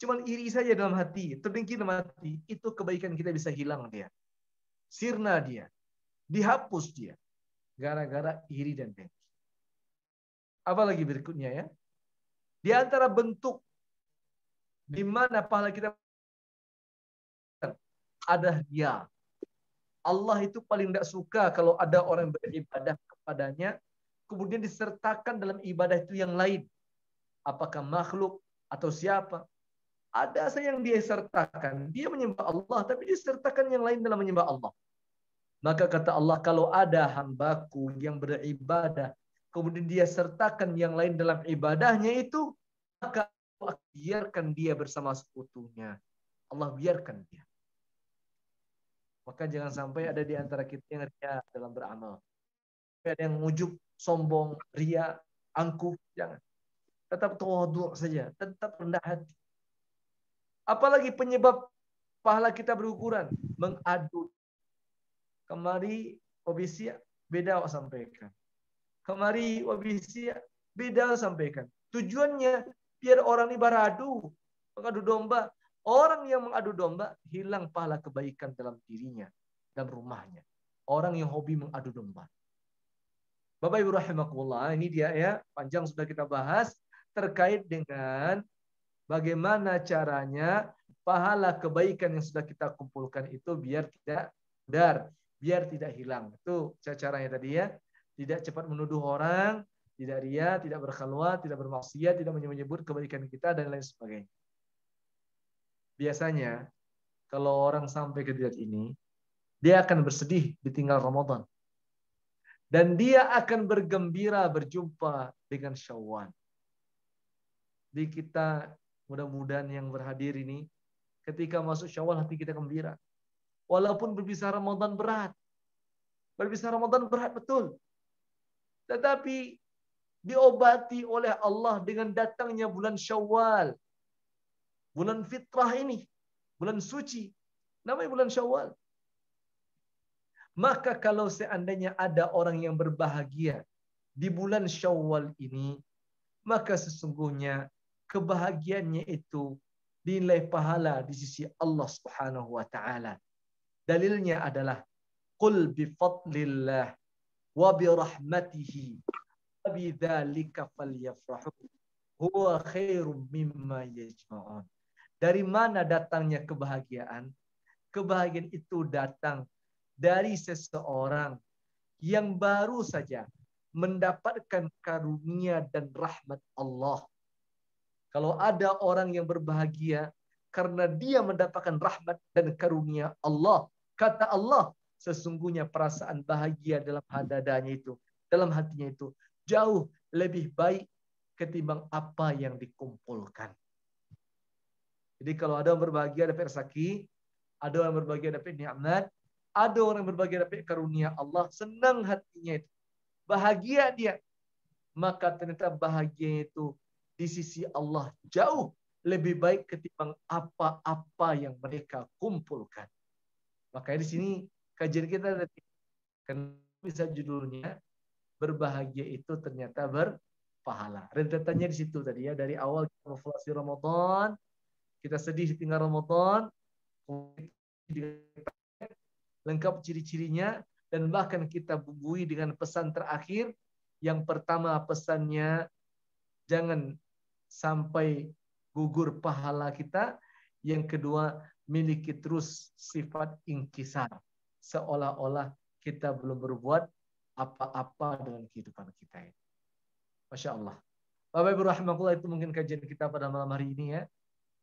Cuman iri saja dalam hati, terdengki dalam hati, itu kebaikan kita bisa hilang dia. Sirna dia. Dihapus dia. Gara-gara iri dan dengki. Apalagi berikutnya ya. Di antara bentuk di mana pahala kita ada dia. Allah itu paling tidak suka kalau ada orang beribadah kepadanya, kemudian disertakan dalam ibadah itu yang lain. Apakah makhluk atau siapa? Ada saja yang dia sertakan. Dia menyembah Allah, tapi dia sertakan yang lain dalam menyembah Allah. Maka kata Allah, kalau ada hambaku yang beribadah, kemudian dia sertakan yang lain dalam ibadahnya itu, maka Allah biarkan dia bersama sekutunya. Allah biarkan dia. Maka jangan sampai ada di antara kita yang ria dalam beramal. Ada yang ujub, sombong, ria, angkuh. Jangan. Tetap tawadhu saja. Tetap rendah hati. Apalagi penyebab pahala kita berukuran. Mengadu. Kemari Wabisia beda sampaikan. Kemari Wabisia beda sampaikan. Tujuannya biar orang ini beradu. Mengadu domba. Orang yang mengadu domba hilang pahala kebaikan dalam dirinya, dalam rumahnya. Orang yang hobi mengadu domba. Bapak Ibu rahimakumullah, ini dia ya, panjang sudah kita bahas terkait dengan bagaimana caranya pahala kebaikan yang sudah kita kumpulkan itu biar tidak pudar, biar tidak hilang. Itu caranya tadi ya. Tidak cepat menuduh orang, tidak ria, tidak berkhalwat, tidak bermaksiat, tidak menyebut kebaikan kita dan lain sebagainya. Biasanya kalau orang sampai ke derajat ini, dia akan bersedih ditinggal Ramadan. Dan dia akan bergembira berjumpa dengan Syawal. Di kita mudah-mudahan yang berhadir ini, ketika masuk Syawal hati kita gembira. Walaupun berpisah Ramadan berat. Berpisah Ramadan berat betul. Tetapi diobati oleh Allah dengan datangnya bulan Syawal. Bulan fitrah ini. Bulan suci. Namanya bulan Syawal. Maka kalau seandainya ada orang yang berbahagia di bulan Syawal ini, maka sesungguhnya kebahagiaannya itu dinilai pahala di sisi Allah Subhanahu wa taala. Dalilnya adalah qul bi fadlillah wa bi rahmatihi wa bidzalika falyafrahu huwa khairum mimma yajma'un. Dari mana datangnya kebahagiaan? Kebahagiaan itu datang dari seseorang yang baru saja mendapatkan karunia dan rahmat Allah. Kalau ada orang yang berbahagia karena dia mendapatkan rahmat dan karunia Allah, kata Allah, sesungguhnya perasaan bahagia dalam dadanya itu, dalam hatinya itu jauh lebih baik ketimbang apa yang dikumpulkan. Jadi kalau ada orang berbahagia dapat rezeki, ada orang berbahagia dapat nikmat, ada orang berbahagia dapat karunia Allah, senang hatinya itu, bahagia dia, maka ternyata bahagia itu di sisi Allah jauh lebih baik ketimbang apa-apa yang mereka kumpulkan. Makanya di sini kajian kita kan bisa judulnya berbahagia itu ternyata berpahala. Rentetannya di situ tadi ya, dari awal evaluasi Ramadan, kita sedih tinggal Ramadan, lengkap ciri-cirinya, dan bahkan kita bumbui dengan pesan terakhir. Yang pertama pesannya, jangan sampai gugur pahala kita. Yang kedua, miliki terus sifat inkisar. Seolah-olah kita belum berbuat apa-apa dengan kehidupan kita ini. Masya Allah. Bapak Ibu rahimahullah, itu mungkin kajian kita pada malam hari ini ya.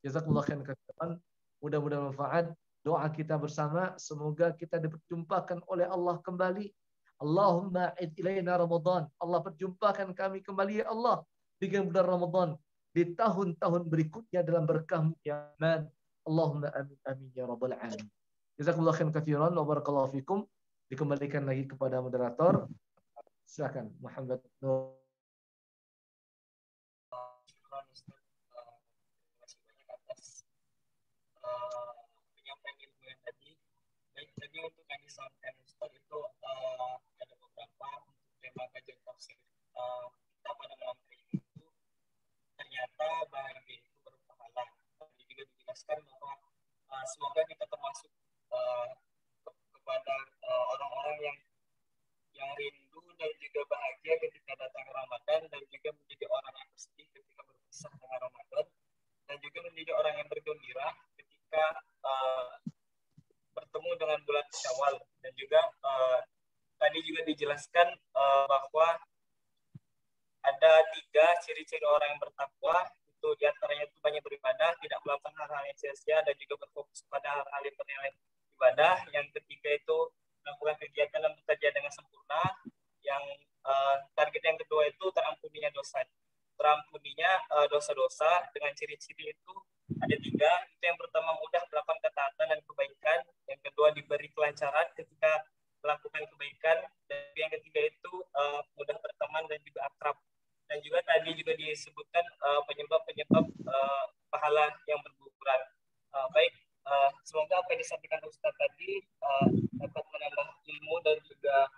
Jazakumullah khairan katsiran. Mudah-mudahan manfaat. Doa kita bersama, semoga kita diperjumpakan oleh Allah kembali. Allahumma id ilaina Ramadan. Allah perjumpakan kami kembali ya Allah dengan bulan Ramadan di tahun-tahun berikutnya dalam berkah-Mu ya Rahman. Allahumma amin amin ya rabbal alamin. Jazakumullah khairan katsiran wa barakallahu fikum. Dikembalikan lagi kepada moderator. Silakan Muhammad Nur. Jadi untuk yang disampaikan Ustaz itu ada beberapa tema kajian tafsir kita pada malam hari ini itu ternyata bahagia itu berpahala. Jadi menjelaskan bahwa semoga kita termasuk uh, kepada orang-orang yang rindu dan juga bahagia ketika datang Ramadan, dan juga menjadi orang yang bersedih ketika berpisah dengan Ramadan, dan juga menjadi orang yang bergembira ketika bertemu dengan bulan Syawal. Dan juga tadi juga dijelaskan bahwa ada 3 ciri-ciri orang yang bertakwa. Itu diantaranya itu banyak beribadah, tidak melakukan hal-hal yang sia-sia, dan juga berfokus pada hal-hal yang bernilai ibadah. Yang ketiga itu melakukan kegiatan dan bekerja dengan sempurna. Yang target yang kedua itu terampuninya dosa-dosa. Dengan ciri-ciri itu ada 3. Itu yang pertama, mudah melakukan ketaatan dan kebaikan. Yang kedua, diberi kelancaran ketika melakukan kebaikan. Dan yang ketiga itu mudah berteman dan juga akrab. Dan juga tadi juga disebutkan penyebab-penyebab pahala yang berguguran. Baik, semoga apa yang disampaikan Ustaz tadi dapat menambah ilmu dan juga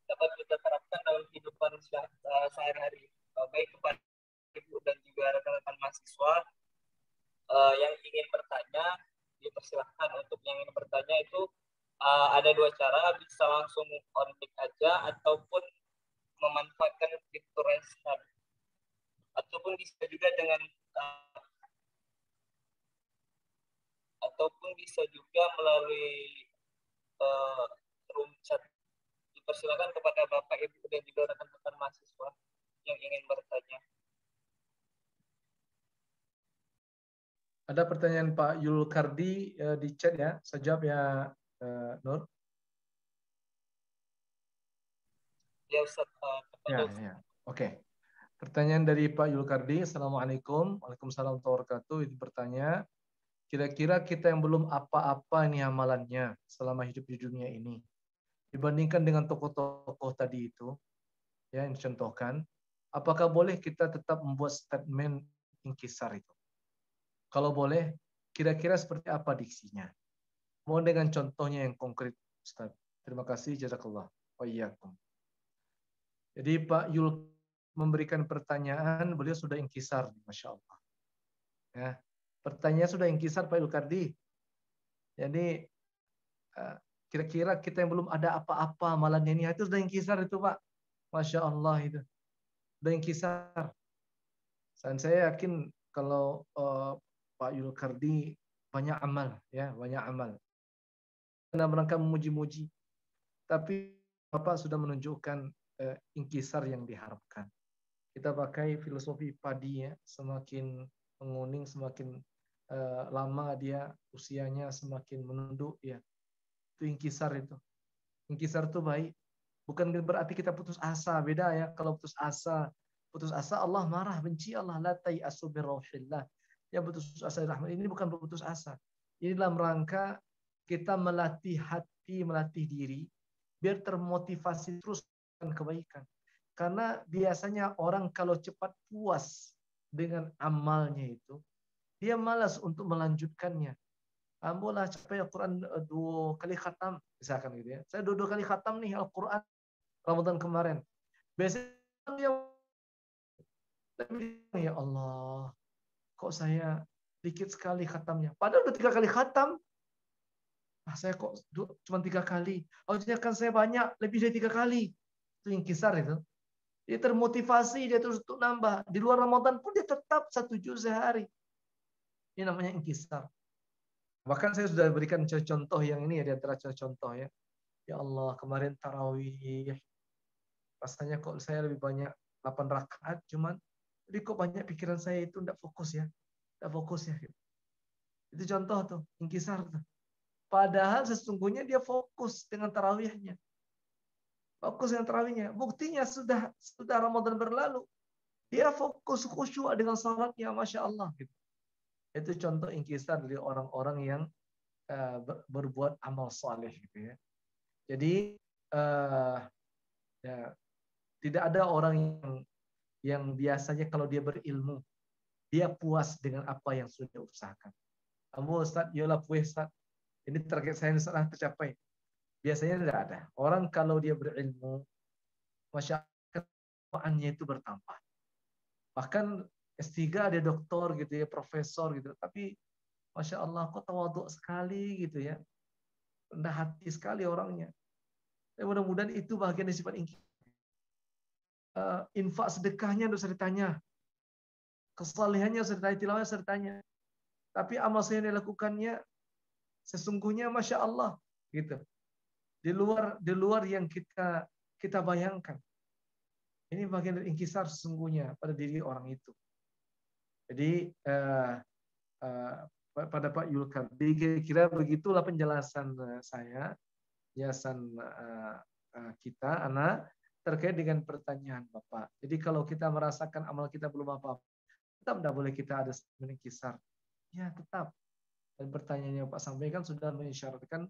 dapat kita terapkan dalam kehidupan sehari-hari. Baik kepada Ibu dan juga rekan-rekan mahasiswa yang ingin bertanya, dipersilahkan. Untuk yang ingin bertanya itu ada 2 cara, bisa langsung on mic aja ataupun memanfaatkan fitur raise hand, ataupun bisa juga dengan ataupun bisa juga melalui room chat. Dipersilakan kepada Bapak, Ibu, dan juga rekan-rekan mahasiswa yang ingin bertanya. Ada pertanyaan Pak Yul Kardi di chat ya. Saya jawab ya, Nur. Ya Ustaz, Ya. Oke. Pertanyaan dari Pak Yul Kardi. Assalamualaikum. Waalaikumsalam warahmatullahi wabarakatuh. Itu bertanya, kira-kira kita yang belum apa-apa ini amalannya selama hidup di dunia ini, dibandingkan dengan tokoh-tokoh tadi itu, ya yang dicontohkan, apakah boleh kita tetap membuat statement inkisar itu? Kalau boleh, kira-kira seperti apa diksinya? Mohon dengan contohnya yang konkret, Ustaz. Terima kasih, jazakallah. Wa iyyakum. Jadi Pak Yul memberikan pertanyaan, beliau sudah inkisar, Masya Allah. Ya, pertanyaan sudah inkisar Pak Yul Kardi. Jadi kira-kira kita yang belum ada apa-apa amalannya ini, itu sudah inkisar itu Pak. Masya Allah itu. Sudah inkisar. Dan saya yakin kalau Pak Yul Kardi banyak amal, ya banyak amal. Dalam rangka memuji-muji, tapi Bapak sudah menunjukkan inkisar yang diharapkan. Kita pakai filosofi padi ya, semakin menguning, semakin lama dia usianya semakin menunduk ya. Itu inkisar itu. Inkisar itu baik. Bukan berarti kita putus asa, beda ya. Kalau putus asa Allah marah, benci Allah. La tayasu birrauhillah. Yang putus asa rahmat ini bukan putus asa. Ini dalam rangka kita melatih hati, melatih diri biar termotivasi terus dengan kebaikan. Karena biasanya orang kalau cepat puas dengan amalnya itu, dia malas untuk melanjutkannya. Ambolah capek Al-Quran 2 kali khatam, misalkan gitu ya. Saya 2 kali khatam nih Al-Quran Ramadan kemarin. Biasanya dia ya Allah, kok saya dikit sekali khatamnya. Padahal udah 3 kali khatam. Saya kok cuma 3 kali. Harusnya kan saya banyak, lebih dari 3 kali. Itu yang kisar itu. Dia termotivasi, dia terus untuk nambah. Di luar Ramadan pun dia tetap 1 juz sehari. Ini namanya inkisar. Bahkan saya sudah berikan contoh yang ini ya, di antara contoh ya. Ya Allah, kemarin tarawih. Rasanya kok saya lebih banyak 8 rakaat, cuman jadi kok banyak pikiran saya itu tidak fokus ya. Tidak fokus ya. Itu contoh tuh, inkisar tuh. Padahal sesungguhnya dia fokus dengan tarawihnya. Fokus dengan tarawihnya. Buktinya sudah Ramadan berlalu. Dia fokus khusyuk dengan salatnya, Masya Allah. Gitu. Itu contoh inkisar dari orang-orang yang berbuat amal saleh gitu ya. Jadi ya, tidak ada orang yang biasanya kalau dia berilmu, dia puas dengan apa yang sudah diusahakan. Kamu Ustaz, yola puas Ustaz. Ini target saya salah tercapai. Biasanya tidak ada. Orang kalau dia berilmu, Masya Allah, kemampuannya itu bertambah. Bahkan S3 ada doktor gitu ya, profesor gitu. Tapi Masya Allah, kok tawaduk sekali gitu ya. Rendah hati sekali orangnya. Dan mudah-mudahan itu bagian dari sifat ingkar. Infak sedekahnya harus ditanya. Kesalehannya harus ditanya, tilawahnya harus ditanya. Tapi amal yang dilakukannya sesungguhnya Masya Allah. Gitu. Di luar yang kita bayangkan. Ini bagian dari inkisar sesungguhnya pada diri orang itu. Jadi pada Pak Yulkardi, kira-kira begitulah penjelasan saya, penjelasan kita, anak, terkait dengan pertanyaan Bapak. Jadi kalau kita merasakan amal kita belum apa-apa, tetap tidak boleh kita ada inkisar. Ya tetap. Dan pertanyaannya Pak sampaikan sudah mengisyaratkan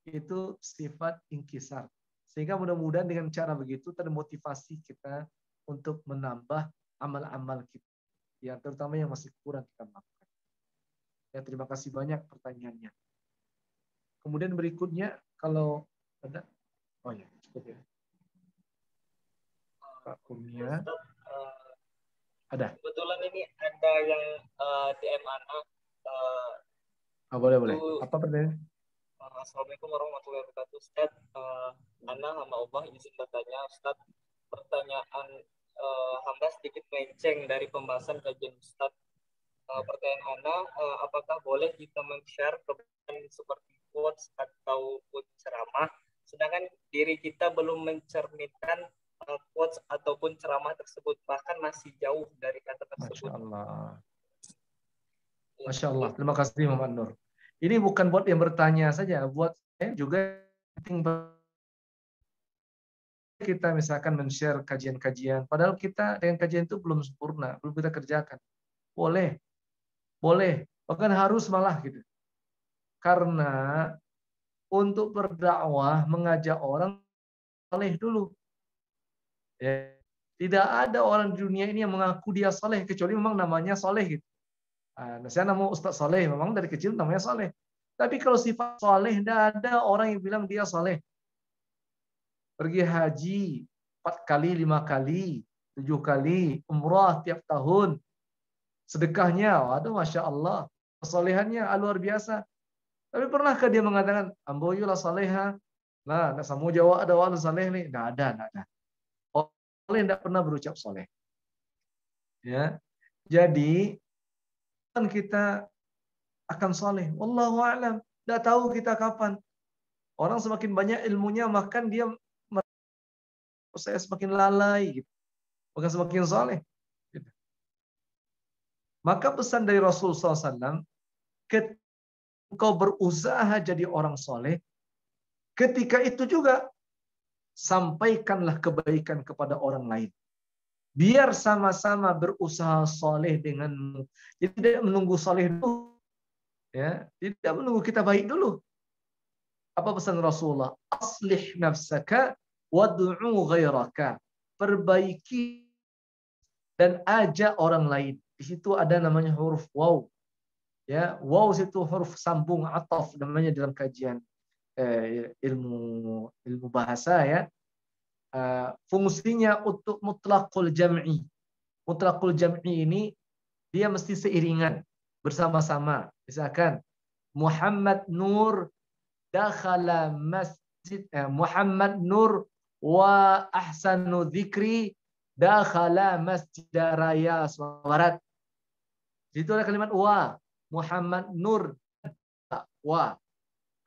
itu sifat inkisar. Sehingga mudah-mudahan dengan cara begitu termotivasi kita untuk menambah amal-amal kita. Ya, terutama yang masih kurang kita lakukan. Ya, terima kasih banyak pertanyaannya. Kemudian berikutnya kalau ada, oh ya cukup ya. Pak Kurnia, ada. Kebetulan ini ada yang DM anak. Boleh. Apa pertanyaan? Assalamualaikum warahmatullahi wabarakatuh. Ustaz, Ana hamba Allah izin bertanya, Ustaz. Pertanyaan hamba sedikit melenceng dari pembahasan kajian Ustaz. Pertanyaan Ana, apakah boleh kita men-share kebaikan seperti quotes atau ceramah, sedangkan diri kita belum mencerminkan quotes ataupun ceramah tersebut, bahkan masih jauh dari kata tersebut. Masya Allah. Masya Allah. Terima kasih Muhammad Nur. Ini bukan buat yang bertanya saja, buat saya juga penting kita misalkan men-share kajian-kajian. Padahal kita dengan kajian itu belum sempurna, belum kita kerjakan. Boleh, bahkan harus malah gitu. Karena untuk berdakwah mengajak orang saleh dulu. Ya. Tidak ada orang di dunia ini yang mengaku dia saleh kecuali memang namanya saleh gitu. Saya nama Ustaz Saleh, memang dari kecil namanya Saleh. Tapi kalau sifat saleh, tidak ada orang yang bilang dia saleh. Pergi haji 4 kali, 5 kali, 7 kali, umrah tiap tahun. Sedekahnya, waduh Masya Allah. Kesalehannya luar biasa. Tapi pernahkah dia mengatakan, amboyulah saleha? Nah, sama Jawa ada wala saleh nih. Tidak ada. Orang tidak pernah berucap saleh. Ya. Jadi, kita akan saleh. Wallahu a'lam. Tidak tahu kita kapan. Orang semakin banyak ilmunya, maka dia saya semakin lalai, gitu. Bukan semakin saleh. Gitu. Maka pesan dari Rasulullah SAW, ketika engkau berusaha jadi orang soleh, ketika itu juga sampaikanlah kebaikan kepada orang lain. Biar sama-sama berusaha soleh denganmu. Jadi tidak menunggu soleh dulu. Ya, tidak menunggu kita baik dulu. Apa pesan Rasulullah? Aslih nafsaka wad'u ghairaka. Perbaiki dan ajak orang lain. Di situ ada namanya huruf waw. Ya, waw itu huruf sambung ataf namanya dalam kajian ilmu bahasa ya. Fungsinya untuk mutlaqul jam'i. Mutlaqul jam'i ini dia mesti seiringan bersama-sama. Misalkan Muhammad Nur dakhala masjid, Muhammad Nur wa ahsanu dzikri dakhala masjid raya Barat. Itu ada kalimat wa. Muhammad Nur wa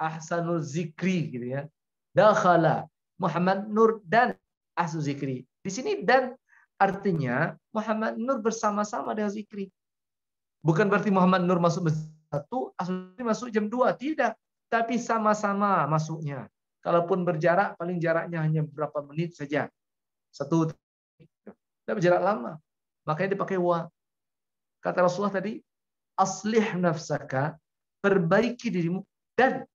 ahsanul zikri gitu ya. Dakhala Muhammad Nur dan ahsanul zikri. Di sini dan artinya Muhammad Nur bersama-sama dengan zikri. Bukan berarti Muhammad Nur masuk masjid 1, ahsanul zikri masuk jam 2, tidak. Tapi sama-sama masuknya. Kalaupun berjarak, paling jaraknya hanya beberapa menit saja. 1, tidak berjarak lama. Makanya dipakai wa. Kata Rasulullah tadi, aslih nafsaka, perbaiki dirimu, dan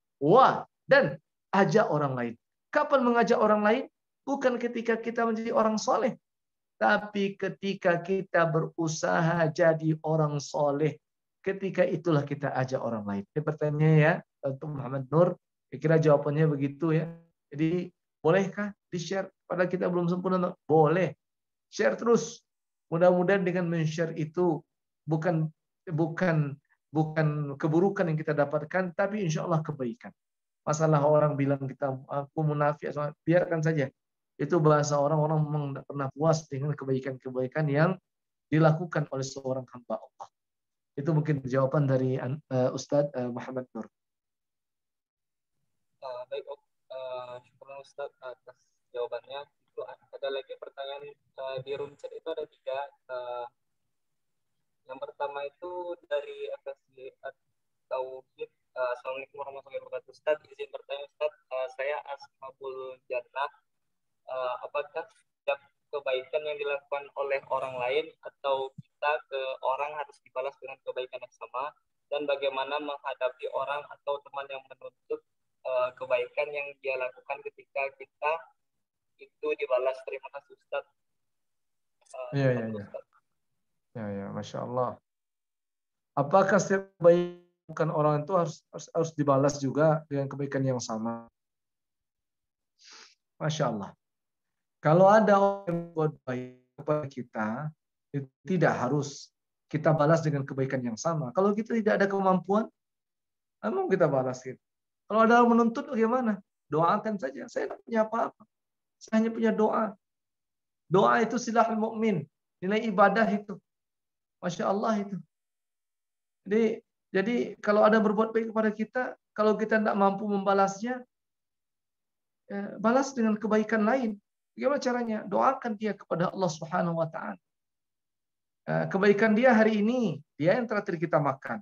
ajak orang lain. Kapan mengajak orang lain? Bukan ketika kita menjadi orang soleh, tapi ketika kita berusaha jadi orang soleh. Ketika itulah kita ajak orang lain. Ini pertanyaannya ya untuk Muhammad Nur. Kira jawabannya begitu ya. Jadi bolehkah di-share? Padahal kita belum sempurna. Boleh. Share terus. Mudah-mudahan dengan men-share itu bukan bukan keburukan yang kita dapatkan, tapi insya Allah kebaikan. Masalah orang bilang kita aku munafik, biarkan saja. Itu bahasa orang-orang memang tidak pernah puas dengan kebaikan-kebaikan yang dilakukan oleh seorang hamba Allah. Itu mungkin jawaban dari Ustadz Muhammad Nur. Baik, syukur Ustaz atas jawabannya. Itu ada lagi pertanyaan di room chat itu ada 3. Yang pertama itu dari FSG Tauhid. Assalamualaikum warahmatullahi wabarakatuh. Ustaz, izin bertanya Ustaz, saya Ashabul Jannah. Apakah setiap kebaikan yang dilakukan oleh orang lain atau kita ke orang harus dibalas dengan kebaikan yang sama? Dan bagaimana menghadapi orang atau teman yang menuntut kebaikan yang dia lakukan ketika kita itu dibalas? Terima kasih Ustaz. Ya, Masya Allah. Apakah setiap kebaikan orang itu harus dibalas juga dengan kebaikan yang sama? Masya Allah. Kalau ada orang yang buat baik kepada kita, itu tidak harus kita balas dengan kebaikan yang sama. Kalau kita tidak ada kemampuan, emang kita balas gitu. Kalau ada yang menuntut bagaimana? Doakan saja. Saya tidak punya apa-apa. Saya hanya punya doa. Doa itu silahul mukmin. Nilai ibadah itu. Masya Allah itu. Jadi kalau ada berbuat baik kepada kita, kalau kita tidak mampu membalasnya, balas dengan kebaikan lain. Bagaimana caranya? Doakan dia kepada Allah Subhanahu wa taala. Kebaikan dia hari ini, dia yang terakhir kita makan.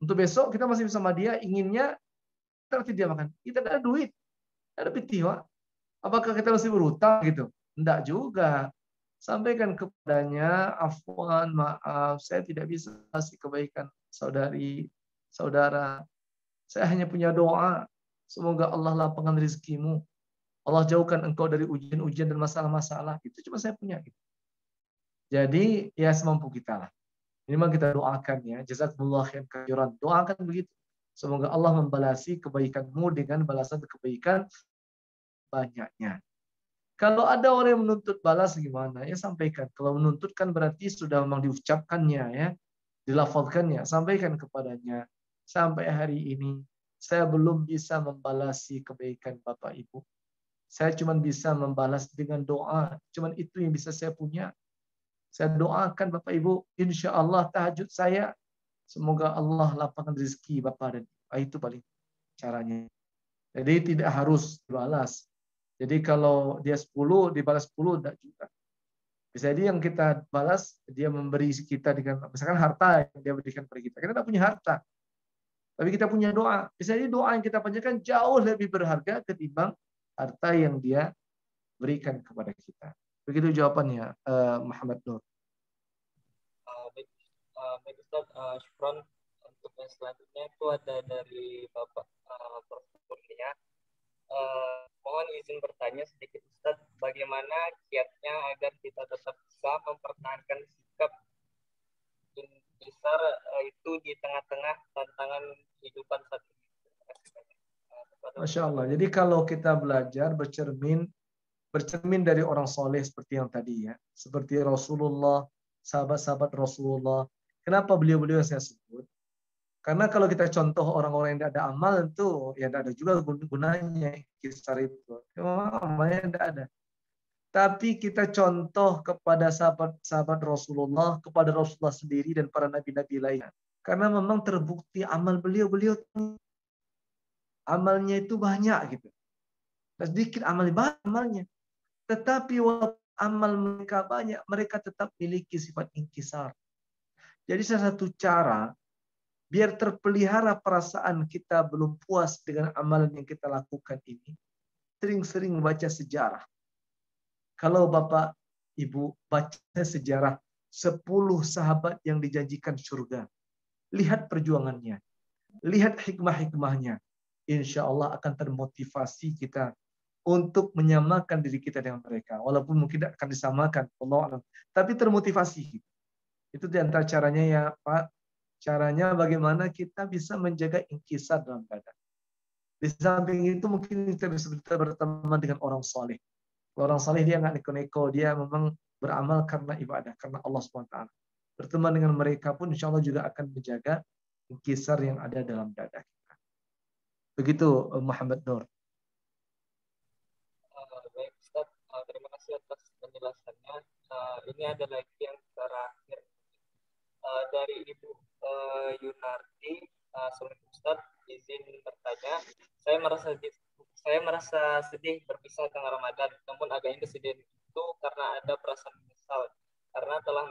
Untuk besok kita masih bersama dia, inginnya terakhir dia makan. Kita tidak ada duit, tidak ada pitiwa. Apakah kita masih berutang gitu? Tidak juga. Sampaikan kepadanya, afwan, maaf, saya tidak bisa kasih kebaikan saudara. Saya hanya punya doa. Semoga Allah lapangkan rezekimu. Allah jauhkan engkau dari ujian-ujian dan masalah-masalah. Itu cuma saya punya. Jadi ya semampu kita lah. Minimal kita doakan ya. Jazakumullah khairan. Doakan begitu. Semoga Allah membalasi kebaikanmu dengan balasan kebaikan banyaknya. Kalau ada orang yang menuntut balas gimana? Ya sampaikan. Kalau menuntut kan berarti sudah memang diucapkannya ya. Dilafalkannya. Sampaikan kepadanya. Sampai hari ini saya belum bisa membalasi kebaikan Bapak Ibu. Saya cuma bisa membalas dengan doa. Cuma itu yang bisa saya punya. Saya doakan Bapak Ibu, insya Allah tahajud saya, semoga Allah lapangkan rezeki Bapak dan Ibu. Itu paling caranya. Jadi tidak harus dibalas. Jadi kalau dia 10, dibalas 10, tidak juga. Bisa jadi yang kita balas, dia memberi kita dengan, misalkan harta yang dia berikan kepada kita. Kita tidak punya harta. Tapi kita punya doa. Bisa jadi doa yang kita panjatkan jauh lebih berharga ketimbang harta yang dia berikan kepada kita. Begitu jawabannya, Muhammad Nur. Baik Ustaz, syukron. Untuk yang selanjutnya itu ada dari Bapak Prof. Kurnia. Mohon izin bertanya sedikit Ustaz, bagaimana kiatnya agar kita tetap bisa mempertahankan sikap besar itu di tengah-tengah tantangan kehidupan saat ini? Masya Allah. Jadi kalau kita belajar bercermin dari orang soleh seperti yang tadi ya, seperti Rasulullah, sahabat-sahabat Rasulullah. Kenapa beliau-beliau saya sebut? Karena kalau kita contoh orang-orang yang tidak ada amal itu, ya tidak ada juga gunanya kisah itu. Memang amalnya tidak ada. Tapi kita contoh kepada sahabat-sahabat Rasulullah, kepada Rasulullah sendiri dan para nabi-nabi lainnya. Karena memang terbukti amal beliau amalnya itu banyak gitu. Sedikit amalnya. Tetapi walaupun amal mereka banyak, mereka tetap memiliki sifat inkisar. Jadi salah satu cara biar terpelihara perasaan kita belum puas dengan amalan yang kita lakukan ini, sering-sering membaca sejarah. Kalau Bapak, Ibu baca sejarah 10 sahabat yang dijanjikan surga, lihat perjuangannya, lihat hikmah-hikmahnya, insya Allah akan termotivasi kita untuk menyamakan diri kita dengan mereka. Walaupun mungkin tidak akan disamakan, Allah alam. Tapi termotivasi. Itu di antara caranya ya Pak. Caranya bagaimana kita bisa menjaga inkisar dalam keadaan. Di samping itu mungkin kita bisa berteman dengan orang soleh. Orang soleh dia nggak neko-neko. Dia memang beramal karena ibadah. Karena Allah SWT. Berteman dengan mereka pun insya Allah juga akan menjaga kisar yang ada dalam dada kita. Begitu Muhammad Nur. Baik Ustaz, terima kasih atas penjelasannya. Ini ada lagi yang terakhir dari Ibu Yunarti. Assalamualaikum Ustaz, izin bertanya. Saya merasa sedih berpisah dengan Ramadan, namun agaknya kesedihan itu karena ada perasaan menyesal karena telah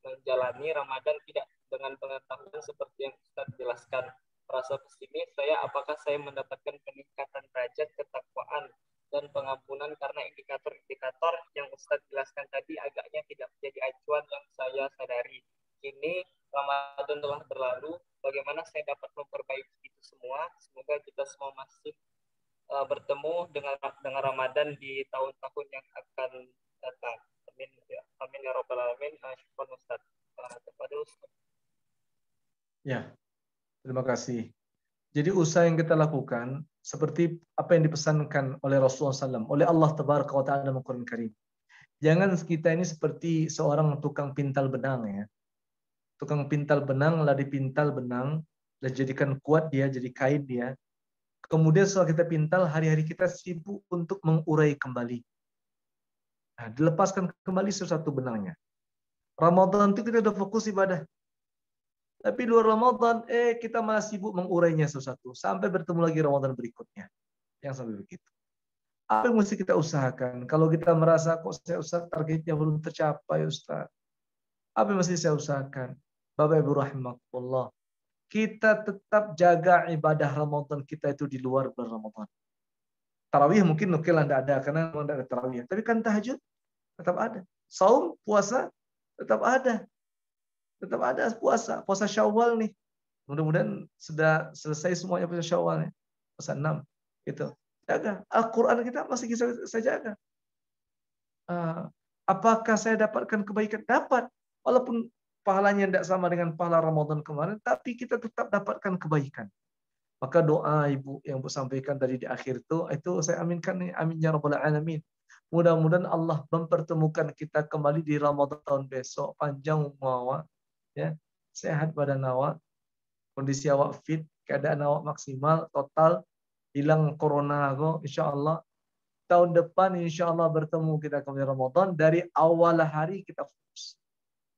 menjalani Ramadan tidak dengan pengetahuan seperti yang Ustaz jelaskan. Merasa pesimis saya, apakah saya mendapatkan peningkatan derajat ketakwaan dan pengampunan karena indikator-indikator yang Ustaz jelaskan tadi agaknya tidak menjadi acuan yang saya sadari. Kini Ramadan telah berlalu, bagaimana saya dapat memperbaiki itu semua? Semoga kita semua masih bertemu dengan Ramadan di tahun-tahun yang akan datang. Amin ya, amin ya rabbal alamin. Syukran Ustaz. Kepada Ustaz. Ya, terima kasih. Jadi usaha yang kita lakukan seperti apa yang dipesankan oleh Rasulullah SAW, oleh Allah Tabaraka wa Ta'ala dalam Al-Quran Karim. Jangan kita ini seperti seorang tukang pintal benang ya. Tukang pintal benang, lah dipintal benang, lah jadikan kuat dia, jadi kain dia. Kemudian setelah kita pintal, hari-hari kita sibuk untuk mengurai kembali. Nah, dilepaskan kembali satu benangnya. Ramadan itu kita udah fokus ibadah. Tapi luar Ramadan, kita malah sibuk mengurainya satu-satu. Sampai bertemu lagi Ramadan berikutnya. Yang sampai begitu. Apa yang mesti kita usahakan? Kalau kita merasa, kok saya Ustaz targetnya belum tercapai Ustaz. Apa yang mesti saya usahakan? Bapak Ibu rahimahullah. Kita tetap jaga ibadah Ramadan kita itu di luar bulan Ramadan. Tarawih mungkin oke lah tidak ada, karena tidak ada tarawih. Tapi kan tahajud tetap ada. Saum, puasa tetap ada. Tetap ada puasa. Puasa Syawal nih. Mudah-mudahan sudah selesai semuanya puasa Syawal nih. Puasa 6. Gitu. Jaga. Al-Quran kita masih bisa saya jaga. Apakah saya dapatkan kebaikan? Dapat. Walaupun pahalanya tidak sama dengan pahala Ramadan kemarin, tapi kita tetap dapatkan kebaikan. Maka doa Ibu yang Ibu sampaikan tadi di akhir itu saya aminkan nih, amin ya rabbal alamin. Mudah-mudahan Allah mempertemukan kita kembali di Ramadan tahun besok, panjang umur, ya, sehat badan awak, kondisi awak fit, keadaan awak maksimal, total, hilang corona kok, insya Allah. Tahun depan insya Allah bertemu kita kembali Ramadan, dari awal hari kita fokus.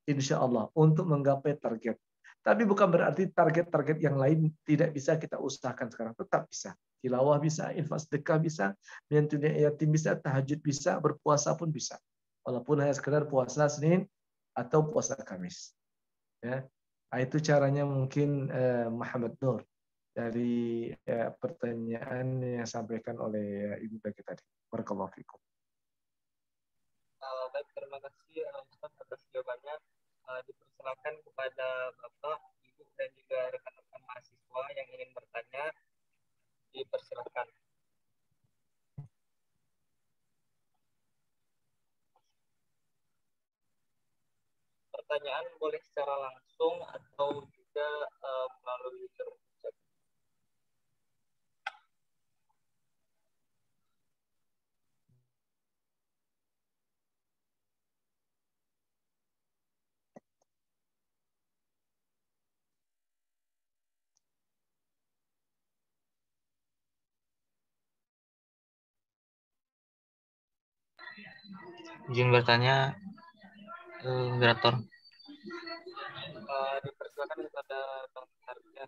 Insya Allah untuk menggapai target. Tapi bukan berarti target-target yang lain tidak bisa kita usahakan sekarang. Tetap bisa. Tilawah bisa, infak sedekah bisa, menyantuni yatim bisa, tahajud bisa, berpuasa pun bisa. Walaupun hanya sekedar puasa Senin atau puasa Kamis. Ya. Nah, itu caranya mungkin Muhammad Nur dari pertanyaan yang disampaikan oleh Ibu Bagi tadi. Barakallahu fikum. Baik, terima kasih Ustaz atas jawabannya. Dipersilakan kepada Bapak, Ibu, dan juga rekan-rekan mahasiswa yang ingin bertanya. Dipersilakan. Pertanyaan boleh secara langsung atau juga melalui grup chat. Izin bertanya, moderator. Dipersilakan kepada Bang Arya.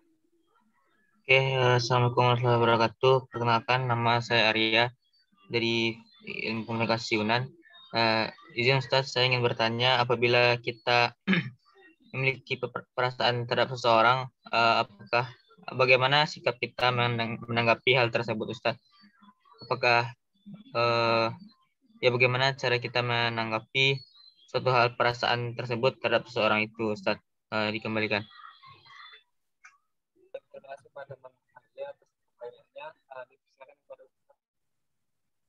Oke, Assalamualaikum warahmatullahi wabarakatuh. Perkenalkan, nama saya Arya dari Ilmu Komunikasi UNAN. Izin Ustaz, saya ingin bertanya, apabila kita memiliki perasaan terhadap seseorang, bagaimana sikap kita menanggapi hal tersebut, Ustaz? Apakah bagaimana cara kita menanggapi suatu hal perasaan tersebut terhadap seseorang itu, Ustaz? Dikembalikan. Terima kasih pada Bang Arya atas pertanyaannya. Dipersilakan kepada Ustaz.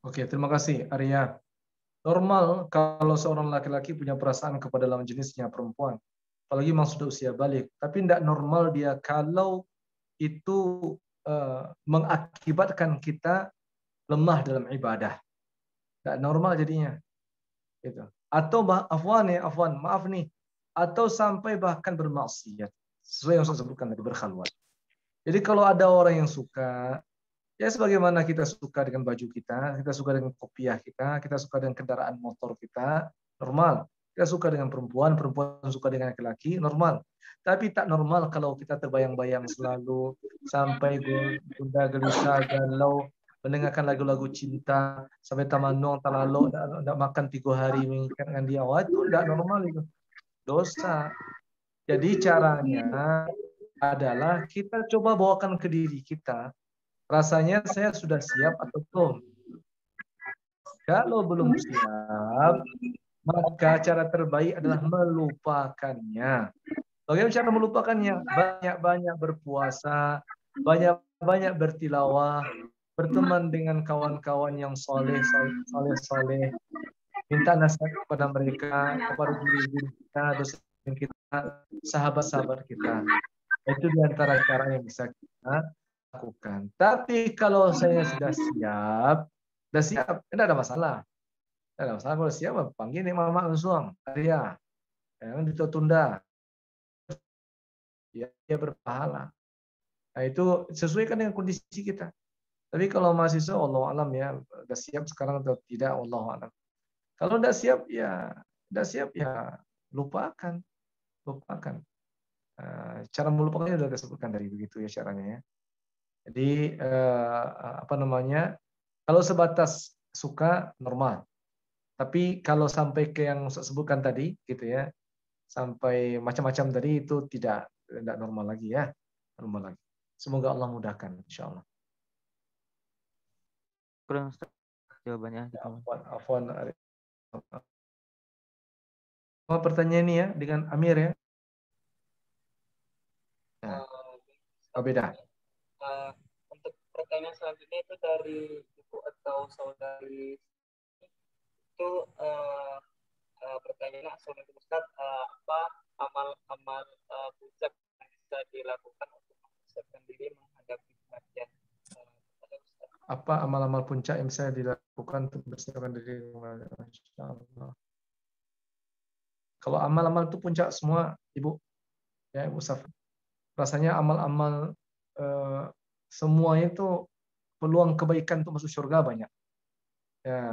Oke, terima kasih Arya. Normal kalau seorang laki-laki punya perasaan kepada lawan jenisnya perempuan, apalagi memang sudah usia balik. Tapi tidak normal dia kalau itu mengakibatkan kita lemah dalam ibadah. Tidak normal jadinya. Gitu. Atau maaf nih, atau sampai bahkan bermaksiat. Sesuai yang saya sebutkan tadi, berkhalwat. Jadi kalau ada orang yang suka, ya sebagaimana kita suka dengan baju kita suka dengan kopiah kita suka dengan kendaraan motor kita, normal. Kita suka dengan perempuan, perempuan suka dengan laki-laki, normal. Tapi tak normal kalau kita terbayang-bayang selalu sampai gundah gelisah, galau, mendengarkan lagu-lagu cinta, sampai tamanong, talalo, tidak makan 3 hari mengingatkan dia. Wah, itu tidak normal itu. Dosa. Jadi caranya adalah kita coba bawakan ke diri kita. Rasanya saya sudah siap atau belum? Kalau belum siap, maka cara terbaik adalah melupakannya. Bagaimana cara melupakannya? Banyak-banyak berpuasa, banyak-banyak bertilawah, berteman dengan kawan-kawan yang soleh, minta nasihat kepada mereka, kepada guru-guru kita, dosen kita, sahabat-sahabat kita. Itu diantara cara yang bisa kita lakukan. Tapi kalau saya sudah siap, tidak ada masalah. Tidak ada masalah kalau siap, panggil nih mama langsung, Arya, jangan ditunda. Dia berpahala. Nah itu sesuaikan dengan kondisi kita. Tapi kalau mahasiswa, Allah alam ya, sudah siap sekarang atau tidak, Allah alam. Kalau tidak siap ya lupakan. Cara melupakannya sudah disebutkan dari begitu ya caranya ya. Jadi apa namanya? Kalau sebatas suka normal. Tapi kalau sampai ke yang saya sebutkan tadi gitu ya, sampai macam-macam tadi itu tidak normal lagi ya, normal lagi. Semoga Allah mudahkan insyaallah. Kurang jawabannya. Afwan. Pertanyaan ini ya dengan Amir ya. Oh, beda. Untuk pertanyaan selanjutnya itu dari ibu atau saudari itu pertanyaannya, Assalamualaikum Ustaz, apa amal-amal puncak yang bisa dilakukan untuk mempersiapkan diri menghadapi kematian? Apa amal-amal puncak yang bisa dilakukan untuk mempersiapkan diri? Insyaallah. Kalau amal-amal itu puncak semua, Ibu. Ya, Ibu Saf. Rasanya amal-amal semuanya itu peluang kebaikan untuk masuk surga banyak. Ya,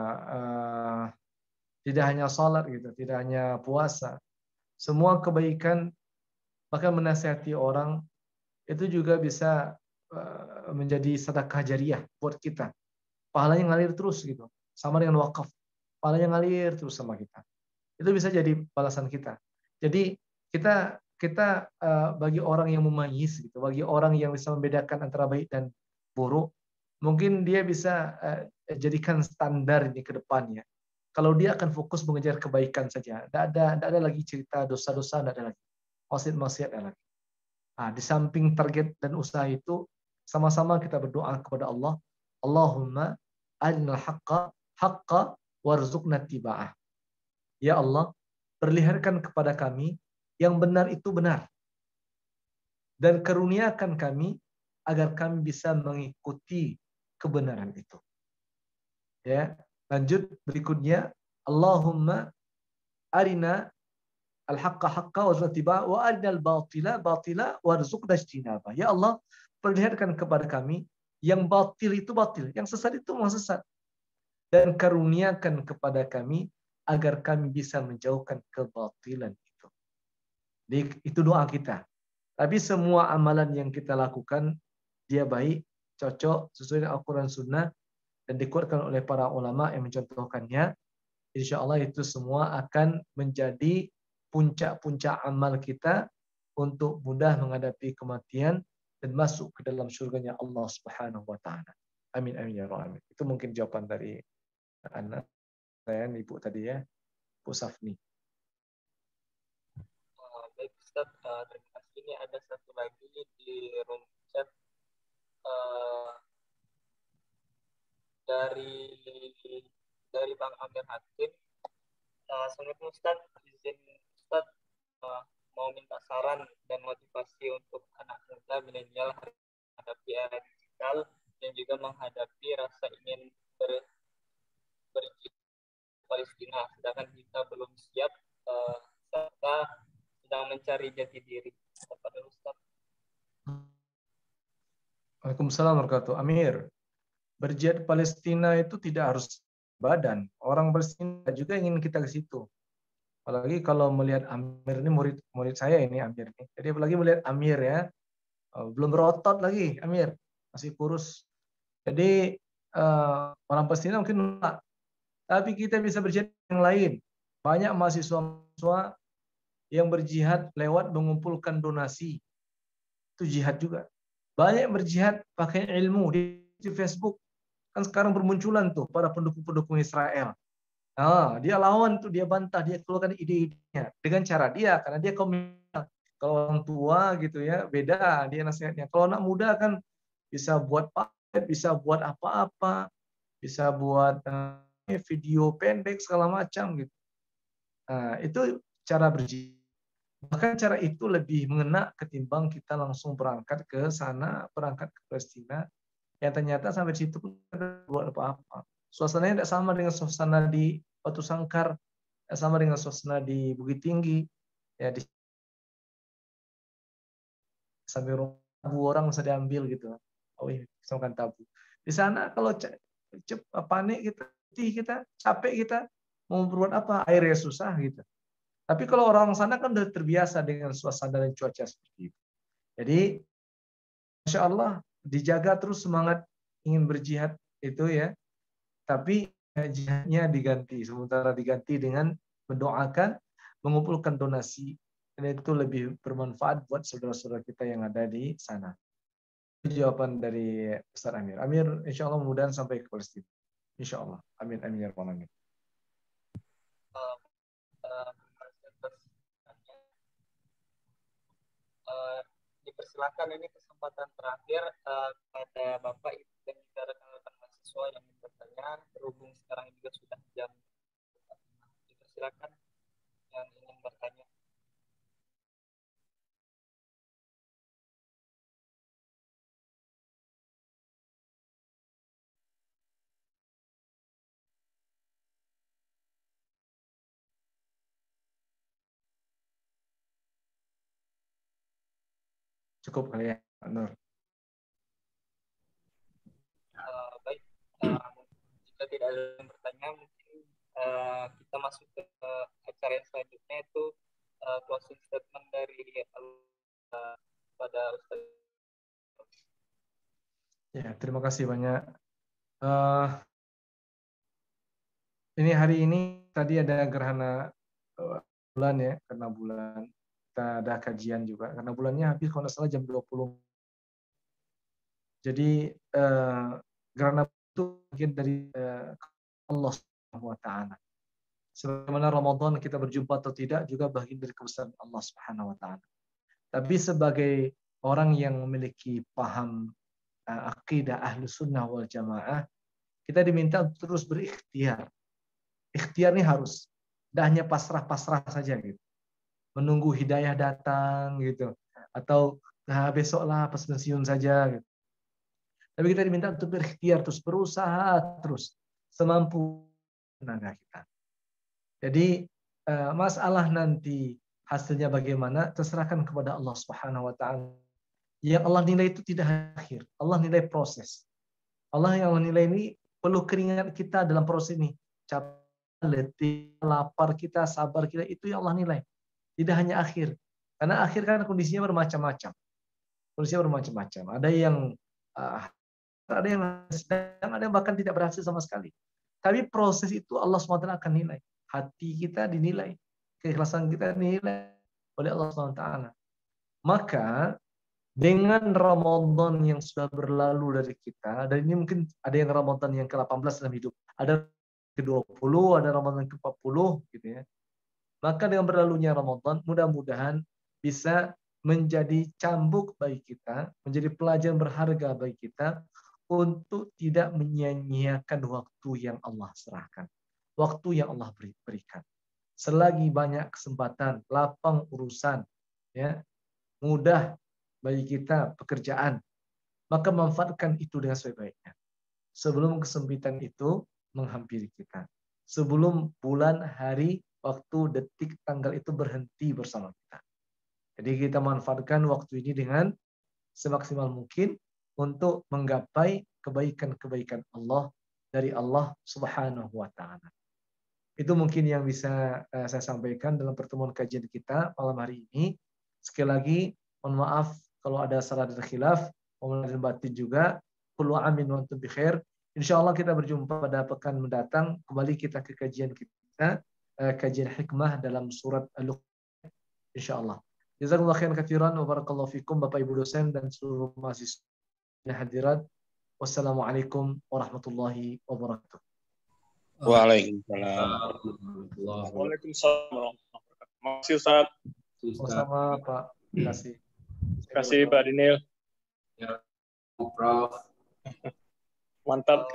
tidak hanya salat gitu, tidak hanya puasa. Semua kebaikan, bahkan menasihati orang itu juga bisa menjadi sedekah jariah buat kita. Pahalanya ngalir terus gitu. Sama dengan wakaf. Pahalanya ngalir terus sama kita. Itu bisa jadi balasan kita. Jadi kita bagi orang yang memayis gitu, bagi orang yang bisa membedakan antara baik dan buruk, mungkin dia bisa jadikan standar ini ke depannya. Kalau dia akan fokus mengejar kebaikan saja, tidak ada lagi cerita dosa-dosa, tidak ada lagi maksiat-maksiat lagi. Nah, di samping target dan usaha itu, sama-sama kita berdoa kepada Allah, Allahumma arinal haqqa warzuqna tiba'ah. Ya Allah, perlihatkan kepada kami yang benar itu benar. Dan karuniakan kami agar kami bisa mengikuti kebenaran itu. Ya, lanjut berikutnya, Allahumma arina al-haqqa haqqa warzuqna tiba'ah wa arina al-batila batila warzuqna ijtinabah. Ya Allah, perlihatkan kepada kami yang batil itu batil, yang sesat itu memang sesat. Dan karuniakan kepada kami agar kami bisa menjauhkan kebatilan itu. Jadi, itu doa kita. Tapi semua amalan yang kita lakukan, dia baik, cocok, sesuai dengan Al-Quran Sunnah, dan dikuatkan oleh para ulama yang mencontohkannya. Insya Allah itu semua akan menjadi puncak-puncak amal kita untuk mudah menghadapi kematian dan masuk ke dalam surganya Allah Subhanahu wa taala. Amin amin ya rabbal alamin. Itu mungkin jawaban dari anak saya, Ibu tadi ya, Bu Safni. Baik Ustaz, terima kasih. Ini ada satu lagi di room chat dari Bang Amir Hakim. Assalamualaikum Ustaz, izin Ustaz mau minta saran dan motivasi untuk anak muda milenial menghadapi era digital dan juga menghadapi rasa ingin berhijrah Palestina, sedangkan kita belum siap serta sedang mencari jati diri. kepada Ustaz. Waalaikumsalam warahmatullahi wabarakatuh. Amir, berjihad Palestina itu tidak harus badan. Orang Palestina juga ingin kita ke situ. Apalagi kalau melihat Amir ini murid saya ini Amir ini. Jadi apalagi melihat Amir ya, belum berotot lagi Amir, masih kurus. Jadi orang Palestina mungkin enggak. Tapi kita bisa berjihad yang lain. Banyak mahasiswa yang berjihad lewat mengumpulkan donasi. Itu jihad juga. Banyak yang berjihad pakai ilmu di Facebook. Kan sekarang bermunculan tuh para pendukung-pendukung Israel. Nah, dia lawan tuh, dia bantah, dia keluarkan ide-idenya dengan cara dia, karena dia komunal. Kalau orang tua gitu ya, beda dia nasihatnya. Kalau anak muda kan bisa buat paket, bisa buat apa-apa, bisa buat video pendek segala macam gitu. Nah, itu cara berjihad. Bahkan cara itu lebih mengena ketimbang kita langsung berangkat ke sana, berangkat ke Palestina, yang ternyata sampai situ pun tidak buat apa-apa. Suasananya tidak sama dengan suasana di Batu Sangkar, tidak sama dengan suasana di Bukit Tinggi, ya di sampai tabu orang bisa diambil gitu. Oh iya, misalkan tabu. Di sana kalau panik kita capek kita mau berbuat apa, airnya susah gitu. Tapi kalau orang sana kan udah terbiasa dengan suasana dan cuaca seperti itu. Jadi, Masya Allah, dijaga terus semangat ingin berjihad itu ya. Tapi jihadnya diganti. Sementara diganti dengan mendoakan, mengumpulkan donasi. Dan itu lebih bermanfaat buat saudara-saudara kita yang ada di sana. Itu jawaban dari Ustaz Amir. Amir, insya Allah mudah-mudahan sampai ke Palestina. Insya Allah. Amin, amin, ya Rabbal Alamin. Uh, uh, dipersilakan ini kesempatan terakhir kepada Bapak Ibu dan juga rekan-rekan mahasiswa yang ingin bertanya, berhubung sekarang juga sudah jam. Dipersilakan yang ingin bertanya. Cukup kali ya, Pak Nur. Baik, jika tidak ada yang bertanya, mungkin kita masuk ke acara yang selanjutnya, itu closing statement dari pada Ustaz. Ya, terima kasih banyak. Ini hari ini tadi ada gerhana bulan ya, karena bulan kita ada kajian juga. Karena bulannya habis kalau nggak salah jam 20. Jadi gerhana itu bagian dari Allah Subhanahu wa taala. Sebagaimana Ramadan kita berjumpa atau tidak juga bagian dari kebesaran Allah Subhanahu wa taala. Tapi sebagai orang yang memiliki paham akidah Ahlus Sunnah wal Jamaah, kita diminta untuk terus berikhtiar. Ikhtiar ini harus, tidak hanya pasrah-pasrah saja gitu. Menunggu hidayah datang gitu, atau besoklah pas pensiun saja gitu. Tapi kita diminta untuk berikhtiar terus, berusaha terus semampu tenaga kita. Jadi masalah nanti hasilnya bagaimana terserahkan kepada Allah Subhanahu wa taala. Yang Allah nilai itu tidak akhir. Allah nilai proses. Allah yang menilai ini perlu keringat kita dalam proses ini. Capek, letih, lapar kita, sabar kita, itu yang Allah nilai. Tidak hanya akhir. Karena akhir kan kondisinya bermacam-macam. Kondisinya bermacam-macam. Ada yang sedang, ada yang bahkan tidak berhasil sama sekali. Tapi proses itu Allah SWT akan nilai. Hati kita dinilai. Keikhlasan kita dinilai oleh Allah SWT. Maka dengan Ramadan yang sudah berlalu dari kita, dan ini mungkin ada yang Ramadan yang ke-18 dalam hidup, ada ke-20, ada Ramadan ke-40 gitu ya. Maka dengan berlalunya Ramadan, mudah-mudahan bisa menjadi cambuk bagi kita, menjadi pelajaran berharga bagi kita untuk tidak menyia-nyiakan waktu yang Allah serahkan, waktu yang Allah berikan. Selagi banyak kesempatan, lapang urusan, ya, mudah bagi kita pekerjaan, maka manfaatkan itu dengan sebaik-baiknya. Sebelum kesempitan itu menghampiri kita. Sebelum bulan, hari, waktu, detik, tanggal itu berhenti bersama kita. Jadi kita manfaatkan waktu ini dengan semaksimal mungkin untuk menggapai kebaikan-kebaikan Allah dari Allah Subhanahu wa taala. Itu mungkin yang bisa saya sampaikan dalam pertemuan kajian kita malam hari ini. Sekali lagi mohon maaf kalau ada salah dan khilaf, mohon dan batin juga. Kullu amin wa antum bikhair. Insyaallah kita berjumpa pada pekan mendatang. Kembali kita ke kajian kita, kajian hikmah dalam surat Al-Luqman. Insyaallah. Jazakallahu khairan katsiran wa barakallahu fikum Bapak Ibu dosen dan seluruh mahasiswa yang hadirat. Wassalamualaikum warahmatullahi wabarakatuh. Waalaikumsalam. Waalaikumsalam. Waalaikumsalam warahmatullahi wabarakatuh. Makasih Ustaz. Sama Pak. Terima kasih. Terima kasih Pak Dinil. Ya, Prof. Mantap.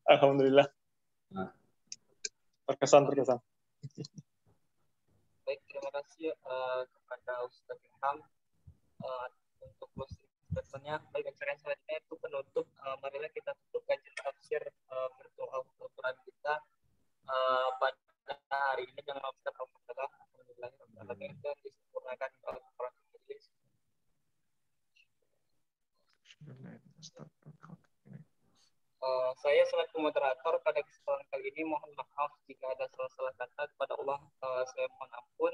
Alhamdulillah. Nah. Terkesan. Baik, terima kasih kepada Ustaz Ilham untuk closing statement-nya. Baik, acara selanjutnya itu penutup. Marilah kita tutup kajian tafsir berdoa untuk Quran kita pada hari ini dengan Ustaz Al-Fatihah. Alhamdulillah dan disempurnakan Quran Inggris. Saya selaku moderator pada kesempatan kali ini mohon maaf jika ada salah-salah kata kepada Allah. Saya mohon ampun.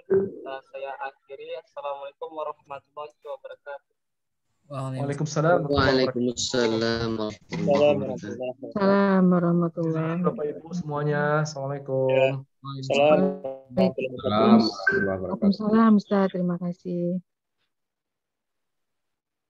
Saya akhiri. Assalamualaikum warahmatullahi wabarakatuh. Waalaikumsalam. Waalaikumsalam Assalamualaikum warahmatullahi Bapak Ibu semuanya. Assalamualaikum. Assalamualaikum warahmatullahi wabarakatuh. wabarakatuh. Waalaikumsalam Ustaz, terima kasih.